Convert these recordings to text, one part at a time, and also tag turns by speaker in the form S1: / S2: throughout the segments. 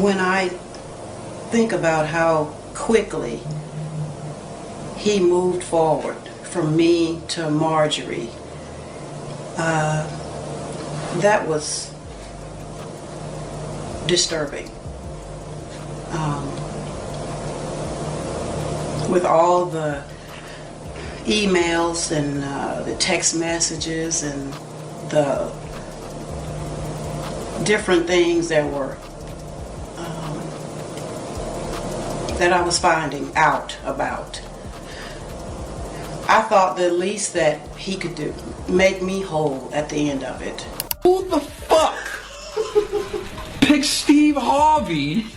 S1: When I think about how quickly he moved forward from me to Marjorie, that was disturbing. With all the emails and the text messages and the different things that were that I was finding out about, I thought the least that he could do, make me whole at the end of it.
S2: Who the fuck picked Steve Harvey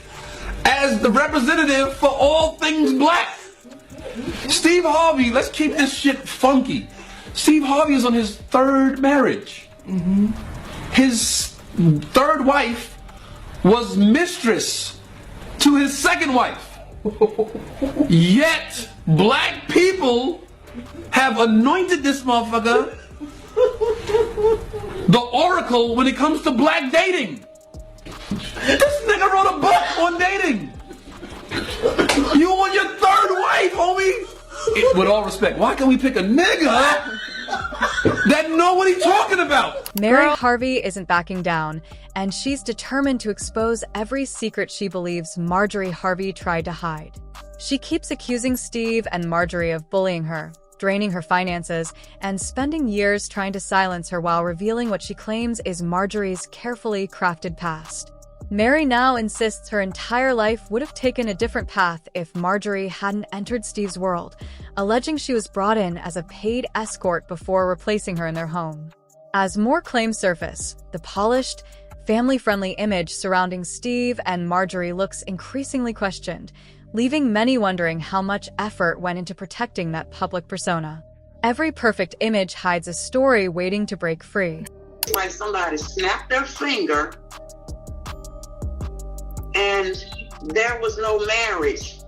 S2: as the representative for all things black? Steve Harvey, let's keep this shit funky. Steve Harvey is on his third marriage. His third wife was mistress to his second wife. Yet, black people have anointed this motherfucker the oracle when it comes to black dating. This nigga wrote a book on dating. You on your third wife, homie? With all respect, why can't we pick a nigga that know what he's talking about?
S3: Mary Harvey isn't backing down, and she's determined to expose every secret she believes Marjorie Harvey tried to hide. She keeps accusing Steve and Marjorie of bullying her, draining her finances, and spending years trying to silence her while revealing what she claims is Marjorie's carefully crafted past. Mary now insists her entire life would have taken a different path if Marjorie hadn't entered Steve's world, alleging she was brought in as a paid escort before replacing her in their home. As more claims surface, the polished, family-friendly image surrounding Steve and Marjorie looks increasingly questioned, leaving many wondering how much effort went into protecting that public persona. Every perfect image hides a story waiting to break free.
S4: It's like somebody snapped their finger and there was no marriage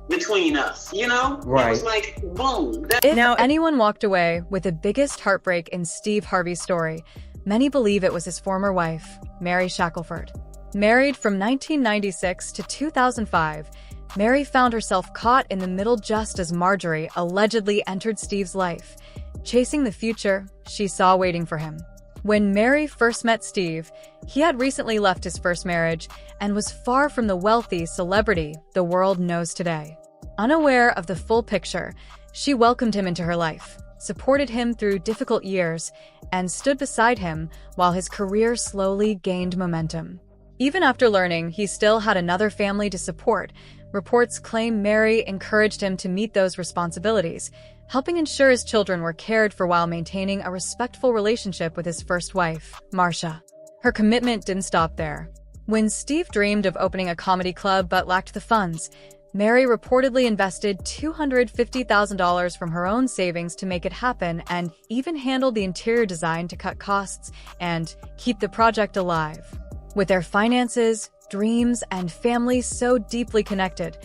S4: between us, you know?
S5: Right.
S4: It was like, boom.
S3: If anyone walked away with the biggest heartbreak in Steve Harvey's story, many believe it was his former wife, Mary Shackelford. Married from 1996 to 2005, Mary found herself caught in the middle just as Marjorie allegedly entered Steve's life, chasing the future she saw waiting for him. When Mary first met Steve, he had recently left his first marriage and was far from the wealthy celebrity the world knows today. Unaware of the full picture, she welcomed him into her life, supported him through difficult years, and stood beside him while his career slowly gained momentum. Even after learning he still had another family to support, reports claim Mary encouraged him to meet those responsibilities, helping ensure his children were cared for while maintaining a respectful relationship with his first wife, Marcia. Her commitment didn't stop there. When Steve dreamed of opening a comedy club but lacked the funds, Mary reportedly invested $250,000 from her own savings to make it happen and even handled the interior design to cut costs and keep the project alive. With their finances, dreams, and family so deeply connected,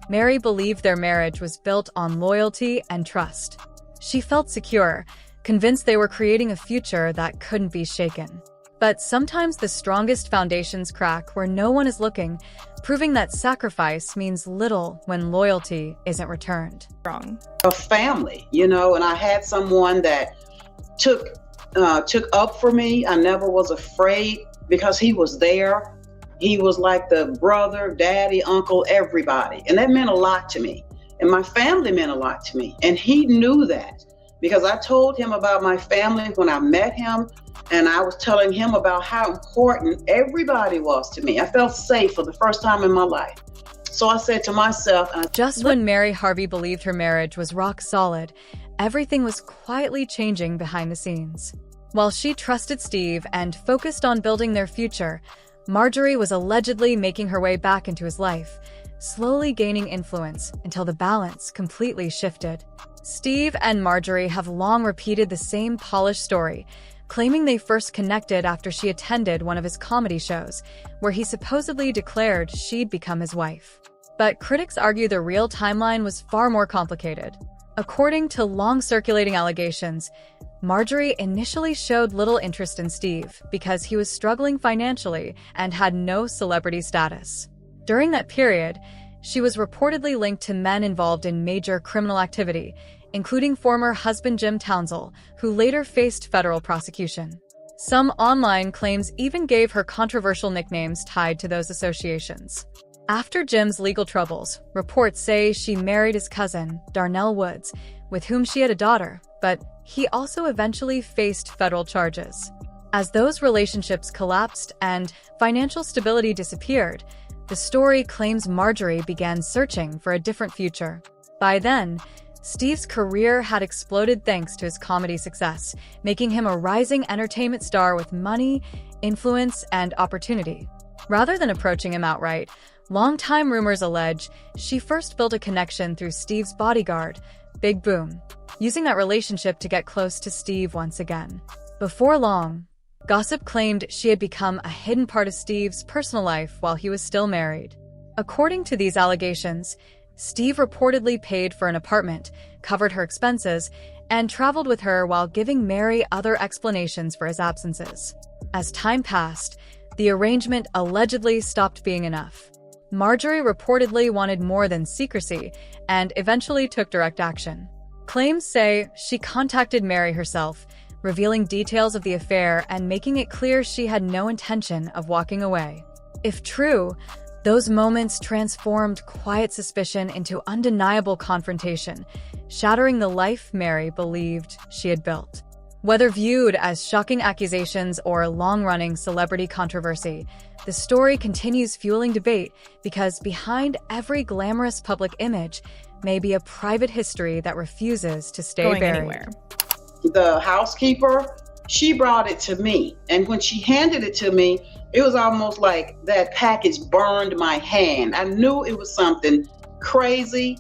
S3: Mary believed their marriage was built on loyalty and trust. She felt secure, convinced they were creating a future that couldn't be shaken. But sometimes the strongest foundations crack where no one is looking, proving that sacrifice means little when loyalty isn't returned.
S1: A family, you know, and I had someone that took up for me. I never was afraid because he was there. He was like the brother, daddy, uncle, everybody. And that meant a lot to me. And my family meant a lot to me. And he knew that because I told him about my family when I met him. And I was telling him about how important everybody was to me. I felt safe for the first time in my life. So I said to myself...
S3: Just when Mary Harvey believed her marriage was rock solid, everything was quietly changing behind the scenes. While she trusted Steve and focused on building their future, Marjorie was allegedly making her way back into his life, slowly gaining influence until the balance completely shifted. Steve and Marjorie have long repeated the same polished story, claiming they first connected after she attended one of his comedy shows, where he supposedly declared she'd become his wife. But critics argue the real timeline was far more complicated. According to long-circulating allegations, Marjorie initially showed little interest in Steve because he was struggling financially and had no celebrity status. During that period, she was reportedly linked to men involved in major criminal activity, including former husband Jim Townsell, who later faced federal prosecution. Some online claims even gave her controversial nicknames tied to those associations. After Jim's legal troubles, reports say she married his cousin, Darnell Woods, with whom she had a daughter, but he also eventually faced federal charges. As those relationships collapsed and financial stability disappeared, the story claims Marjorie began searching for a different future. By then, Steve's career had exploded thanks to his comedy success, making him a rising entertainment star with money, influence, and opportunity. Rather than approaching him outright, longtime rumors allege she first built a connection through Steve's bodyguard, Big Boom, using that relationship to get close to Steve once again. Before long, gossip claimed she had become a hidden part of Steve's personal life while he was still married. According to these allegations, Steve reportedly paid for an apartment, covered her expenses, and traveled with her while giving Mary other explanations for his absences. As time passed, the arrangement allegedly stopped being enough. Marjorie reportedly wanted more than secrecy and eventually took direct action. Claims say she contacted Mary herself, revealing details of the affair and making it clear she had no intention of walking away. If true, those moments transformed quiet suspicion into undeniable confrontation, shattering the life Mary believed she had built. Whether viewed as shocking accusations or long-running celebrity controversy, the story continues fueling debate because behind every glamorous public image may be a private history that refuses to stay buried.
S5: Anywhere.
S1: The housekeeper, she brought it to me. And when she handed it to me, it was almost like that package burned my hand. I knew it was something crazy.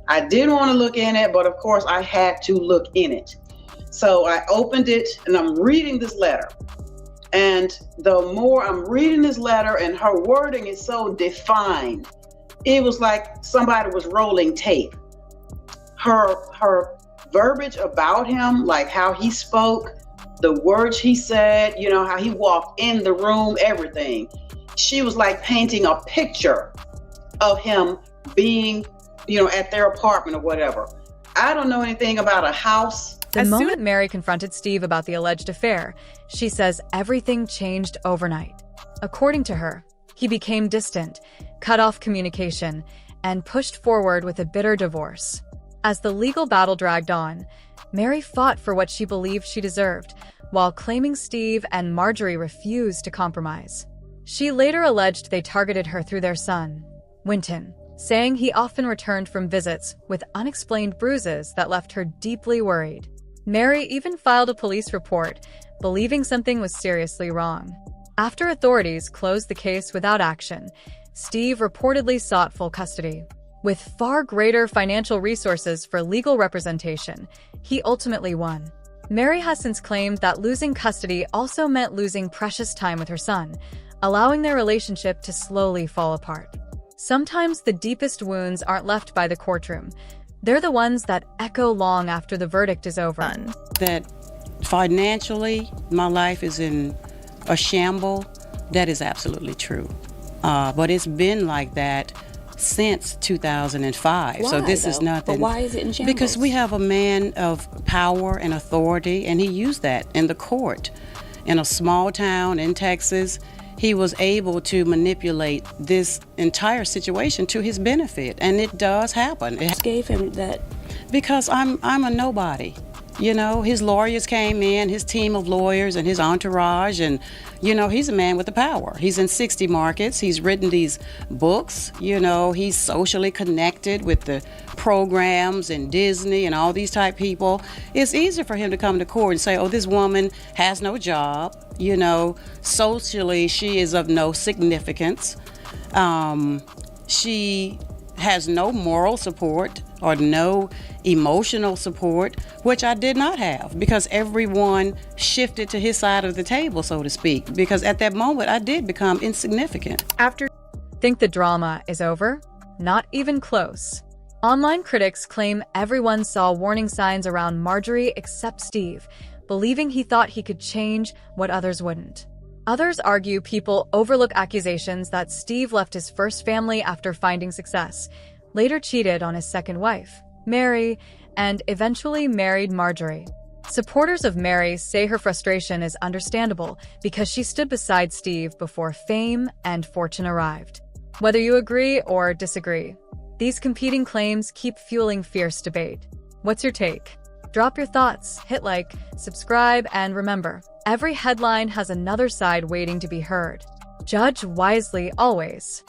S1: I didn't want to look in it, but of course I had to look in it. So I opened it and I'm reading this letter. And the more I'm reading this letter, and her wording is so defined, it was like somebody was rolling tape. Her verbiage about him, like how he spoke, the words he said, you know, how he walked in the room, everything. She was like painting a picture of him being, you know, at their apartment or whatever. I don't know anything about a house.
S3: The moment Mary confronted Steve about the alleged affair, she says everything changed overnight. According to her, he became distant, cut off communication, and pushed forward with a bitter divorce. As the legal battle dragged on, Mary fought for what she believed she deserved, while claiming Steve and Marjorie refused to compromise. She later alleged they targeted her through their son, Winton, saying he often returned from visits with unexplained bruises that left her deeply worried. Mary even filed a police report, believing something was seriously wrong. After authorities closed the case without action, Steve reportedly sought full custody. With far greater financial resources for legal representation, he ultimately won. Mary has since claimed that losing custody also meant losing precious time with her son, allowing their relationship to slowly fall apart. Sometimes the deepest wounds aren't left by the courtroom. They're the ones that echo long after the verdict is over.
S6: That financially, my life is in a shamble. That is absolutely true. But it's been like that since 2005.
S5: Why,
S6: so this
S5: though?
S6: is nothing.
S5: But why is it in shambles?
S6: Because we have a man of power and authority, and he used that in the court. In a small town in Texas, he was able to manipulate this entire situation to his benefit, and it does happen. It
S5: gave him that
S6: because I'm a nobody. You know, his lawyers came in, his team of lawyers and his entourage, and, you know, he's a man with the power. He's in 60 markets. He's written these books. You know, he's socially connected with the programs and Disney and all these type people. It's easy for him to come to court and say, oh, this woman has no job. You know, socially, she is of no significance. She has no moral support or no emotional support, which I did not have, because everyone shifted to his side of the table, so to speak, because at that moment I did become insignificant.
S3: Think the drama is over? Not even close. Online critics claim everyone saw warning signs around Marjorie except Steve, believing he thought he could change what others wouldn't. Others argue people overlook accusations that Steve left his first family after finding success, later cheated on his second wife, Mary, and eventually married Marjorie. Supporters of Mary say her frustration is understandable because she stood beside Steve before fame and fortune arrived. Whether you agree or disagree, these competing claims keep fueling fierce debate. What's your take? Drop your thoughts, hit like, subscribe, and remember, every headline has another side waiting to be heard. Judge wisely always.